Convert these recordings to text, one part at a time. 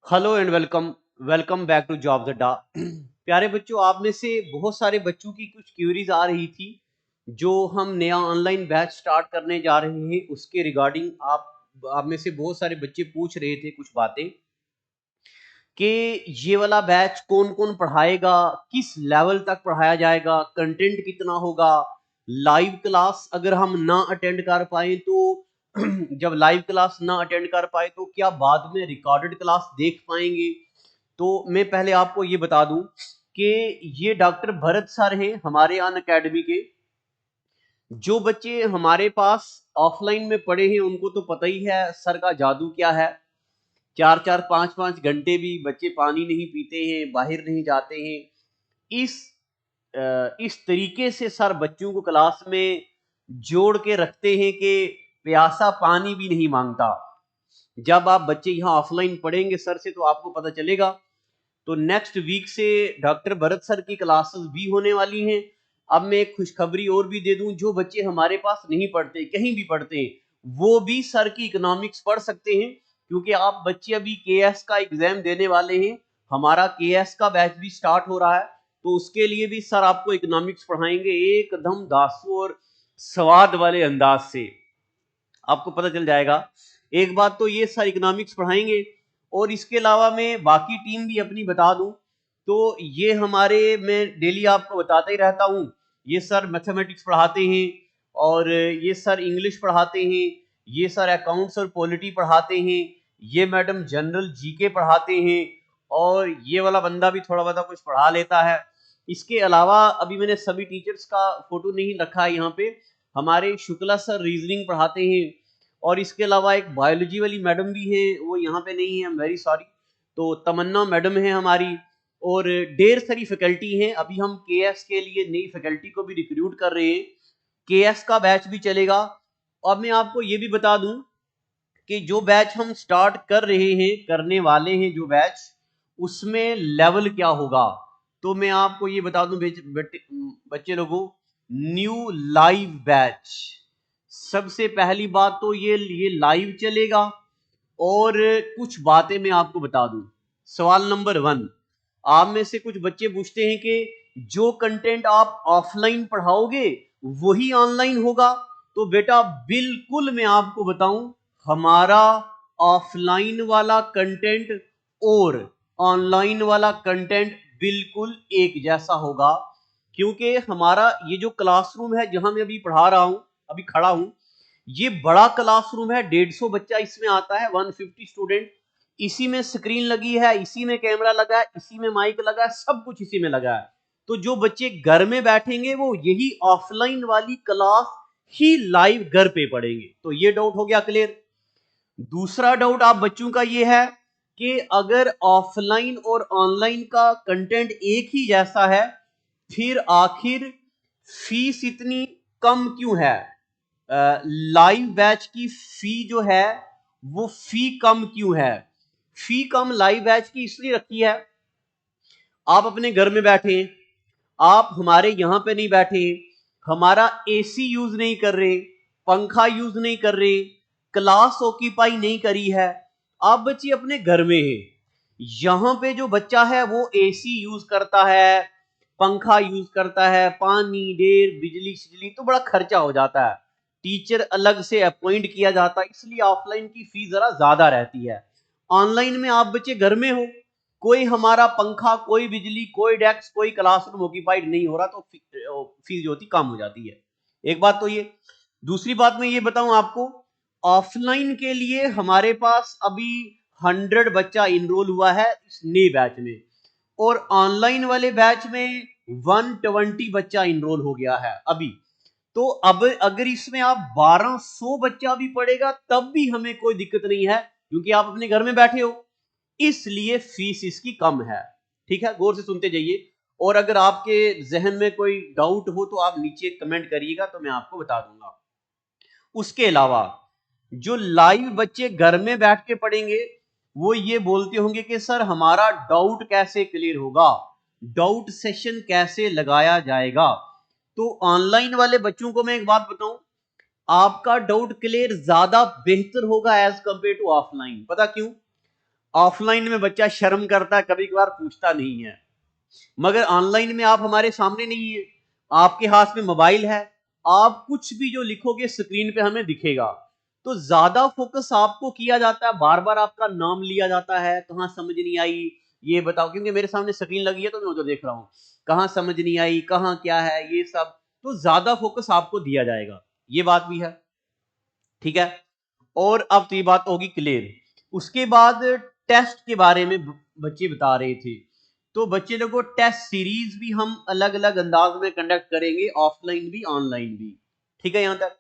Hello and welcome welcome back to Jobs Adda. प्यारे बच्चों, आप में से बहुत सारे बच्चों की कुछ क्यूरीज आ रही थी जो हम नया ऑनलाइन बैच स्टार्ट करने जा रहे हैं उसके रिगार्डिंग। आप में से बहुत सारे बच्चे पूछ रहे थे कुछ बातें कि ये वाला बैच कौन कौन पढ़ाएगा, किस लेवल तक पढ़ाया जाएगा, कंटेंट कितना होगा, लाइव क्लास अगर हम ना अटेंड कर पाए तो जब लाइव क्लास ना अटेंड कर पाए तो क्या बाद में रिकॉर्डेड क्लास देख पाएंगे। तो मैं पहले आपको ये बता दूं कि ये डॉक्टर भरत सर हैं हमारे अन अकेडमी के। जो बच्चे हमारे पास ऑफलाइन में पढ़े हैं उनको तो पता ही है सर का जादू क्या है। 4-4 5-5 घंटे भी बच्चे पानी नहीं पीते हैं, बाहर नहीं जाते हैं। इस इस तरीके से सर बच्चों को क्लास में जोड़ के रखते हैं कि प्यासा पानी भी नहीं मांगता। जब आप बच्चे यहाँ ऑफलाइन पढ़ेंगे सर से तो आपको पता चलेगा। तो नेक्स्ट वीक से डॉक्टर भरत सर की क्लासेस भी होने वाली हैं। अब मैं एक खुशखबरी और भी दे दूं, जो बच्चे हमारे पास नहीं पढ़ते, कहीं भी पढ़ते हैं, वो भी सर की इकोनॉमिक्स पढ़ सकते हैं, क्योंकि आप बच्चे अभी केएस का एग्जाम देने वाले हैं। हमारा केएस का बैच भी स्टार्ट हो रहा है, तो उसके लिए भी सर आपको इकोनॉमिक्स पढ़ाएंगे एकदम दासू और स्वाद वाले अंदाज से। आपको पता चल जाएगा। एक बात तो ये सर इकोनॉमिक्स पढ़ाएंगे, और इसके अलावा मैं बाकी टीम भी अपनी बता दूं तो ये हमारे, मैं डेली आपको बताता ही रहता हूं, ये सर मैथमेटिक्स पढ़ाते हैं, और ये सर इंग्लिश पढ़ाते हैं, ये सर अकाउंट्स और पॉलिटी पढ़ाते हैं, ये मैडम जनरल जीके पढ़ाते हैं, और ये वाला बंदा भी थोड़ा बहुत कुछ पढ़ा लेता है। इसके अलावा अभी मैंने सभी टीचर्स का फोटो नहीं रखा है यहाँ पे। हमारे शुक्ला सर रीजनिंग पढ़ाते हैं, और इसके अलावा एक बायोलॉजी वाली मैडम भी है, वो यहाँ पे नहीं है, वेरी सॉरी। तो तमन्ना मैडम है हमारी, और ढेर सारी फैकल्टी हैं। अभी हम केएस के लिए नई फैकल्टी को भी रिक्रूट कर रहे हैं, केएस का बैच भी चलेगा। अब मैं आपको ये भी बता दूं कि जो बैच हम स्टार्ट कर रहे हैं, करने वाले हैं जो बैच, उसमें लेवल क्या होगा। तो मैं आपको ये बता दूं बच्चे लोगों, न्यू लाइव बैच। सबसे पहली बात तो ये लाइव चलेगा, और कुछ बातें मैं आपको बता दूं। सवाल नंबर 1, आप में से कुछ बच्चे पूछते हैं कि जो कंटेंट आप ऑफलाइन पढ़ाओगे वही ऑनलाइन होगा। तो बेटा बिल्कुल मैं आपको बताऊं, हमारा ऑफलाइन वाला कंटेंट और ऑनलाइन वाला कंटेंट बिल्कुल एक जैसा होगा। क्योंकि हमारा ये जो क्लासरूम है जहां मैं अभी पढ़ा रहा हूं, अभी खड़ा हूं, ये बड़ा क्लासरूम है। 150 बच्चा इसमें आता है, 150 स्टूडेंट। इसी में स्क्रीन लगी है, इसी में कैमरा लगा है, इसी में माइक लगा है, सब कुछ इसी में लगा है। तो जो बच्चे घर में बैठेंगे वो यही ऑफलाइन वाली क्लास ही लाइव घर पे पढ़ेंगे। तो ये डाउट हो गया क्लियर। दूसरा डाउट आप बच्चों का ये है कि अगर ऑफलाइन और ऑनलाइन का कंटेंट एक ही जैसा है, फिर आखिर फीस इतनी कम क्यों है। लाइव बैच की फी जो है वो फी कम क्यों है। फी कम लाइव बैच की इसलिए रखी है, आप अपने घर में बैठे, आप हमारे यहां पे नहीं बैठे, हमारा एसी यूज नहीं कर रहे, पंखा यूज नहीं कर रहे, क्लास ऑक्यूपाई नहीं करी है, आप बच्चे अपने घर में हैं। यहां पे जो बच्चा है वो एसी यूज करता है, पंखा यूज करता है, पानी, डेर, बिजली सिजली, तो बड़ा खर्चा हो जाता है, टीचर अलग से अपॉइंट किया जाता है, इसलिए ऑफलाइन की फीस जरा ज्यादा रहती है। ऑनलाइन में आप बच्चे घर में हो, कोई हमारा पंखा, कोई बिजली, कोई डेस्क, कोई क्लासरूम ऑक्यूपाइड नहीं हो रहा, तो फीस जो होती कम हो जाती है। एक बात तो ये। दूसरी बात मैं ये बताऊं आपको, ऑफलाइन के लिए हमारे पास अभी 100 बच्चा इनरोल हुआ है इस नए बैच में, और ऑनलाइन वाले बैच में 120 बच्चा इनरोल हो गया है अभी। तो अब अगर इसमें आप 1200 बच्चा भी पढ़ेगा तब भी हमें कोई दिक्कत नहीं है, क्योंकि आप अपने घर में बैठे हो, इसलिए फीस इसकी कम है। ठीक है, गौर से सुनते जाइए। और अगर आपके जहन में कोई डाउट हो तो आप नीचे कमेंट करिएगा, तो मैं आपको बता दूंगा। उसके अलावा जो लाइव बच्चे घर में बैठ के पढ़ेंगे वो ये बोलते होंगे कि सर हमारा डाउट कैसे क्लियर होगा, डाउट सेशन कैसे लगाया जाएगा। तो ऑनलाइन वाले बच्चों को मैं एक बात बताऊं, आपका डाउट क्लियर ज्यादा बेहतर होगा एज कंपेयर टू ऑफलाइन। पता क्यों? ऑफलाइन में बच्चा शर्म करता है, कभी कभार पूछता नहीं है, मगर ऑनलाइन में आप हमारे सामने नहीं है, आपके हाथ में मोबाइल है, आप कुछ भी जो लिखोगे स्क्रीन पे हमें दिखेगा। तो ज्यादा फोकस आपको किया जाता है, बार बार आपका नाम लिया जाता है, कहां समझ नहीं आई ये बताओ, क्योंकि मेरे सामने स्क्रीन लगी है तो मैं उधर देख रहा हूं, कहां समझ नहीं आई, कहां क्या है, ये सब तो ज्यादा फोकस आपको दिया जाएगा, ये बात भी है। ठीक है, और अब तो ये बात होगी क्लियर। उसके बाद टेस्ट के बारे में बच्चे बता रहे थे, तो बच्चे लोगों को टेस्ट सीरीज भी हम अलग अलग अंदाज में कंडक्ट करेंगे, ऑफलाइन भी ऑनलाइन भी। ठीक है यहां तक।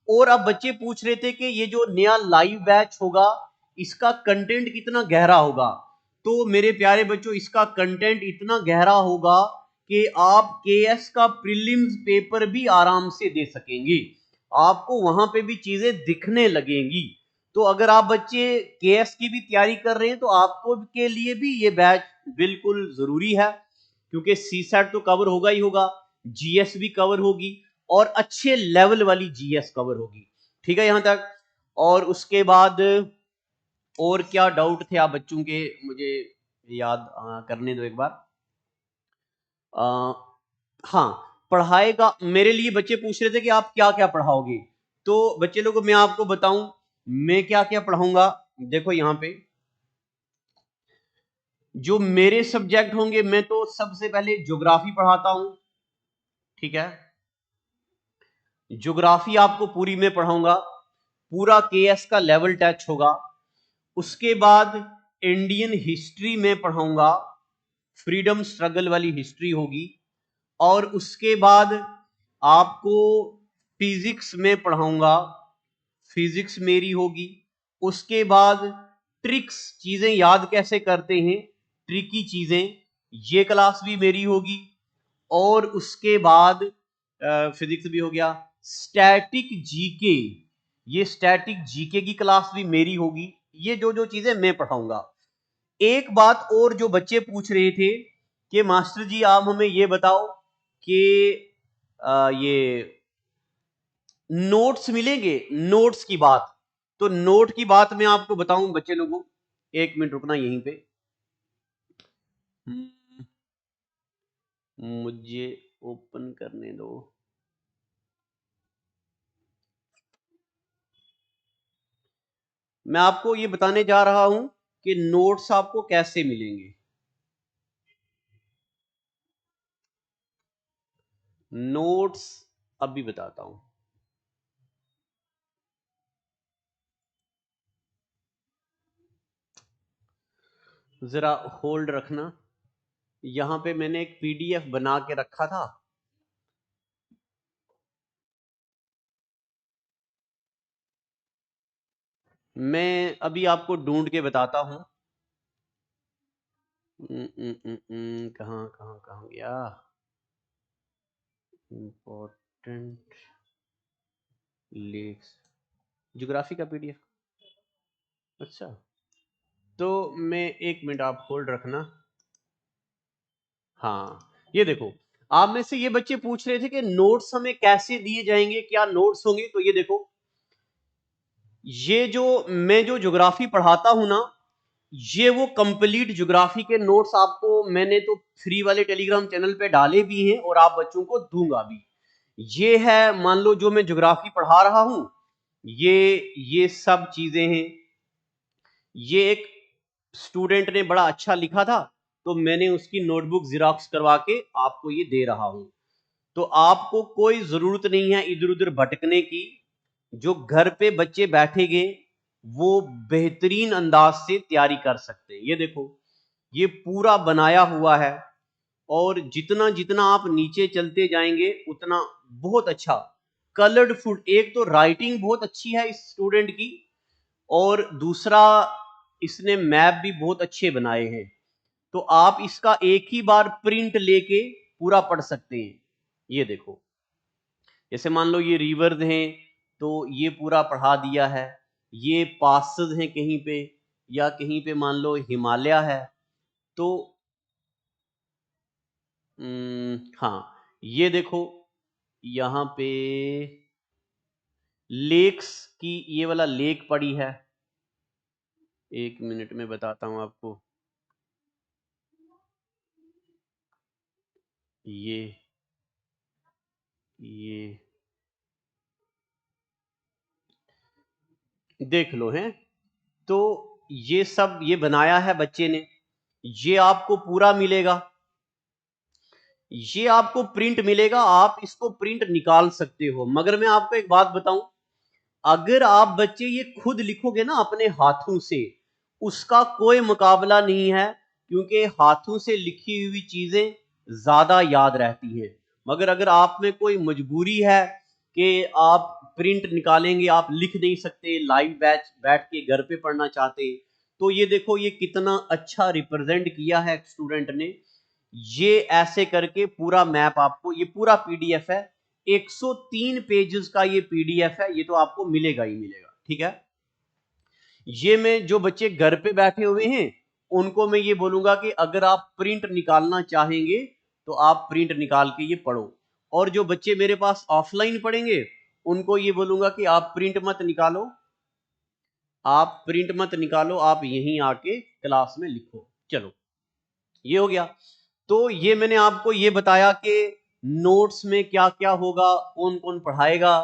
और अब बच्चे पूछ रहे थे कि ये जो नया लाइव बैच होगा इसका कंटेंट कितना गहरा होगा। तो मेरे प्यारे बच्चों, इसका कंटेंट इतना गहरा होगा कि आप केएस का प्रीलिम्स पेपर भी आराम से दे सकेंगे, आपको वहां पे भी चीजें दिखने लगेंगी। तो अगर आप बच्चे केएस की भी तैयारी कर रहे हैं तो आपको के लिए भी ये बैच बिल्कुल जरूरी है, क्योंकि सीसेट तो कवर होगा ही होगा, जीएस भी कवर होगी, और अच्छे लेवल वाली जीएस कवर होगी। ठीक है यहां तक। और उसके बाद और क्या डाउट थे आप बच्चों के, मुझे याद करने दो एक बार। हाँ, पढ़ाएगा, मेरे लिए बच्चे पूछ रहे थे कि आप क्या क्या पढ़ाओगे। तो बच्चे लोगों को मैं आपको बताऊं मैं क्या क्या पढ़ाऊंगा। देखो यहां पे जो मेरे सब्जेक्ट होंगे, मैं तो सबसे पहले ज्योग्राफी पढ़ाता हूं। ठीक है, ज्योग्राफी आपको पूरी में पढ़ाऊंगा, पूरा केएस का लेवल टच होगा। उसके बाद इंडियन हिस्ट्री में पढ़ाऊंगा, फ्रीडम स्ट्रगल वाली हिस्ट्री होगी। और उसके बाद आपको फिजिक्स में पढ़ाऊंगा, फिजिक्स मेरी होगी। उसके बाद ट्रिक्स, चीजें याद कैसे करते हैं, ट्रिकी चीजें, ये क्लास भी मेरी होगी। और उसके बाद फिजिक्स भी हो गया, स्टैटिक जीके, ये स्टैटिक जीके की क्लास भी मेरी होगी। ये जो जो चीजें मैं पढ़ाऊंगा। एक बात और जो बच्चे पूछ रहे थे कि मास्टर जी आप हमें ये बताओ कि ये नोट्स मिलेंगे, नोट्स की बात। तो नोट की बात मैं आपको बताऊं बच्चे लोगों, एक मिनट रुकना यहीं पे, मुझे ओपन करने दो। मैं आपको ये बताने जा रहा हूं कि नोट्स आपको कैसे मिलेंगे। नोट्स अभी बताता हूं, जरा होल्ड रखना। यहां पे मैंने एक पीडीएफ बना के रखा था, मैं अभी आपको ढूंढ के बताता हूं। कहां कहां कहां गया, इंपॉर्टेंट लेक्स, ज्योग्राफी का पीडीएफ। अच्छा, तो मैं एक मिनट आप होल्ड रखना। हाँ, ये देखो, आप में से ये बच्चे पूछ रहे थे कि नोट्स हमें कैसे दिए जाएंगे, क्या नोट्स होंगे। तो ये देखो, ये जो मैं जो ज्योग्राफी पढ़ाता हूं ना, ये वो कंप्लीट ज्योग्राफी के नोट्स आपको मैंने तो फ्री वाले टेलीग्राम चैनल पे डाले भी हैं, और आप बच्चों को दूंगा भी। ये है, मान लो जो मैं ज्योग्राफी पढ़ा रहा हूं, ये सब चीजें हैं। ये एक स्टूडेंट ने बड़ा अच्छा लिखा था, तो मैंने उसकी नोटबुक जिरोक्स करवा के आपको ये दे रहा हूं। तो आपको कोई जरूरत नहीं है इधर उधर भटकने की, जो घर पे बच्चे बैठेंगे वो बेहतरीन अंदाज से तैयारी कर सकते हैं। ये देखो, ये पूरा बनाया हुआ है, और जितना जितना आप नीचे चलते जाएंगे उतना बहुत अच्छा कलर्ड फुड, एक तो राइटिंग बहुत अच्छी है इस स्टूडेंट की, और दूसरा इसने मैप भी बहुत अच्छे बनाए हैं। तो आप इसका एक ही बार प्रिंट लेके पूरा पढ़ सकते हैं। ये देखो, जैसे मान लो ये रिवर्स हैं, तो ये पूरा पढ़ा दिया है। ये पासेस हैं कहीं पे, या कहीं पे मान लो हिमालय है, तो हाँ, ये देखो यहाँ पे लेक्स की ये वाला लेक पड़ी है। एक मिनट में बताता हूं आपको। ये देख लो हैं। तो ये सब ये बनाया है बच्चे ने, ये आपको पूरा मिलेगा, ये आपको प्रिंट मिलेगा, आप इसको प्रिंट निकाल सकते हो। मगर मैं आपको एक बात बताऊं, अगर आप बच्चे ये खुद लिखोगे ना अपने हाथों से, उसका कोई मुकाबला नहीं है, क्योंकि हाथों से लिखी हुई चीजें ज्यादा याद रहती हैं। मगर अगर आप में कोई मजबूरी है कि आप प्रिंट निकालेंगे, आप लिख नहीं सकते, लाइव बैच बैठ के घर पे पढ़ना चाहते, तो ये देखो ये कितना अच्छा रिप्रेजेंट किया है स्टूडेंट ने। ये ऐसे करके पूरा मैप आपको, ये पूरा पीडीएफ है, 103 पेजेस का ये पीडीएफ है, ये तो आपको मिलेगा ही मिलेगा। ठीक है, ये मैं जो बच्चे घर पे बैठे हुए हैं उनको मैं ये बोलूंगा कि अगर आप प्रिंट निकालना चाहेंगे तो आप प्रिंट निकाल के ये पढ़ो, और जो बच्चे मेरे पास ऑफलाइन पढ़ेंगे उनको ये बोलूंगा कि आप प्रिंट मत निकालो, आप प्रिंट मत निकालो, आप यहीं आके क्लास में लिखो। चलो ये हो गया। तो ये मैंने आपको ये बताया कि नोट्स में क्या क्या होगा, कौन कौन पढ़ाएगा,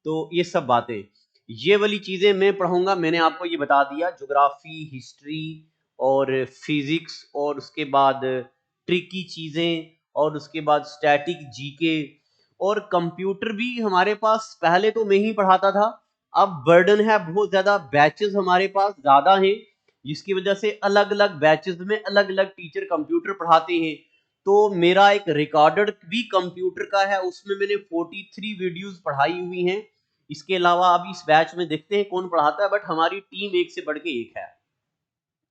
तो ये सब बातें, ये वाली चीजें मैं पढ़ाऊंगा। मैंने आपको ये बता दिया, ज्योग्राफी, हिस्ट्री और फिजिक्स, और उसके बाद ट्रिकी चीजें, और उसके बाद स्टैटिक, जीके, और कंप्यूटर भी हमारे पास पहले तो मैं ही पढ़ाता था, अब बर्डन है बहुत ज्यादा, बैचेस हमारे पास ज्यादा हैं, जिसकी वजह से अलग अलग बैचेस में अलग अलग टीचर कंप्यूटर पढ़ाते हैं। तो मेरा एक रिकॉर्डेड भी कंप्यूटर का है, उसमें मैंने 43 वीडियोस पढ़ाई हुई हैं। इसके अलावा अभी इस बैच में देखते हैं कौन पढ़ाता है, बट हमारी टीम एक से बढ़ के एक है।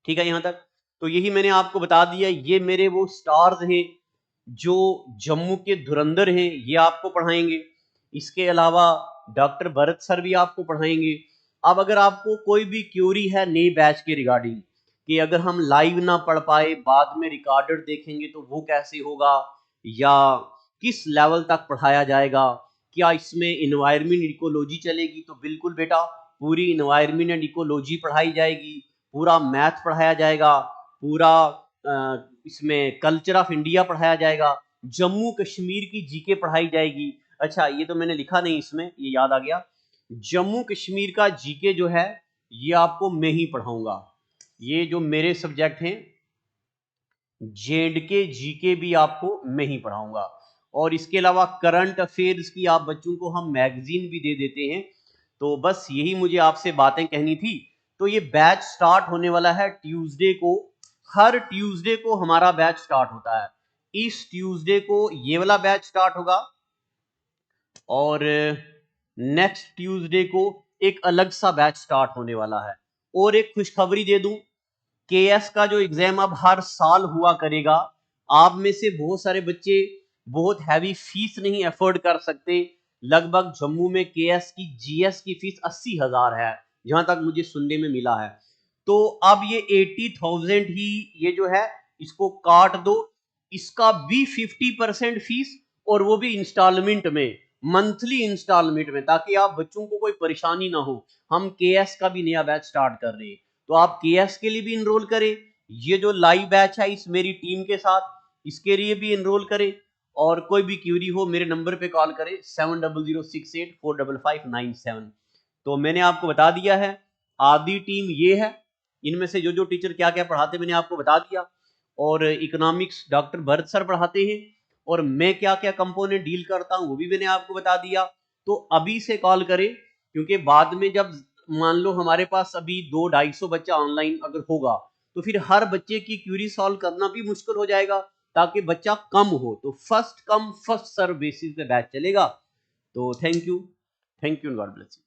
ठीक है यहां तक, तो यही मैंने आपको बता दिया। ये मेरे वो स्टार्स हैं जो जम्मू के धुरंधर हैं, ये आपको पढ़ाएंगे। इसके अलावा डॉक्टर भरत सर भी आपको पढ़ाएंगे। अब अगर आपको कोई भी क्यूरी है नई बैच के रिगार्डिंग, कि अगर हम लाइव ना पढ़ पाए, बाद में रिकॉर्डेड देखेंगे तो वो कैसे होगा, या किस लेवल तक पढ़ाया जाएगा, क्या इसमें इन्वायरमेंट इकोलॉजी चलेगी, तो बिल्कुल बेटा पूरी इन्वायरमेंट एंड इकोलॉजी पढ़ाई जाएगी, पूरा मैथ पढ़ाया जाएगा, पूरा इसमें कल्चर ऑफ इंडिया पढ़ाया जाएगा, जम्मू कश्मीर की जीके पढ़ाई जाएगी। अच्छा ये तो मैंने लिखा नहीं इसमें, ये याद आ गया, जम्मू कश्मीर का जीके जो है ये आपको मैं ही पढ़ाऊंगा। ये जो मेरे सब्जेक्ट हैं जेड के जीके भी आपको मैं ही पढ़ाऊंगा, और इसके अलावा करंट अफेयर्स की आप बच्चों को हम मैगजीन भी दे देते हैं। तो बस यही मुझे आपसे बातें कहनी थी। तो ये बैच स्टार्ट होने वाला है ट्यूसडे को, हर ट्यूसडे को हमारा बैच स्टार्ट होता है। इस ट्यूसडे को ये वाला बैच स्टार्ट होगा, और नेक्स्ट ट्यूसडे को एक अलग सा बैच स्टार्ट होने वाला है। और एक खुशखबरी दे दूं, केएस का जो एग्जाम अब हर साल हुआ करेगा, आप में से बहुत सारे बच्चे बहुत हैवी फीस नहीं अफोर्ड कर सकते। लगभग जम्मू में केएस की जीएस की फीस 80,000 है, जहां तक मुझे सुनने में मिला है। तो अब ये 80,000 ही ये जो है इसको काट दो, इसका भी 50% फीस, और वो भी इंस्टॉलमेंट में, मंथली इंस्टॉलमेंट में, ताकि आप बच्चों को कोई परेशानी ना हो। हम केएस का भी नया बैच स्टार्ट कर रहे हैं, तो आप केएस के लिए भी इनरोल करें, ये जो लाइव बैच है इस मेरी टीम के साथ, इसके लिए भी इनरोल करें। और कोई भी क्यूरी हो मेरे नंबर पे कॉल करें 7006845597। तो मैंने आपको बता दिया है, आधी टीम ये है, इनमें से जो जो टीचर क्या क्या पढ़ाते मैंने आपको बता दिया, और इकोनॉमिक्स डॉक्टर भरत सर पढ़ाते हैं, और मैं क्या क्या कंपोनेंट डील करता हूं वो भी मैंने आपको बता दिया। तो अभी से कॉल करें, क्योंकि बाद में जब मान लो हमारे पास अभी 200-250 बच्चा ऑनलाइन अगर होगा, तो फिर हर बच्चे की क्यूरी सॉल्व करना भी मुश्किल हो जाएगा, ताकि बच्चा कम हो। तो first come first serve basis पे बैच चलेगा। तो thank you, thank you, God bless you.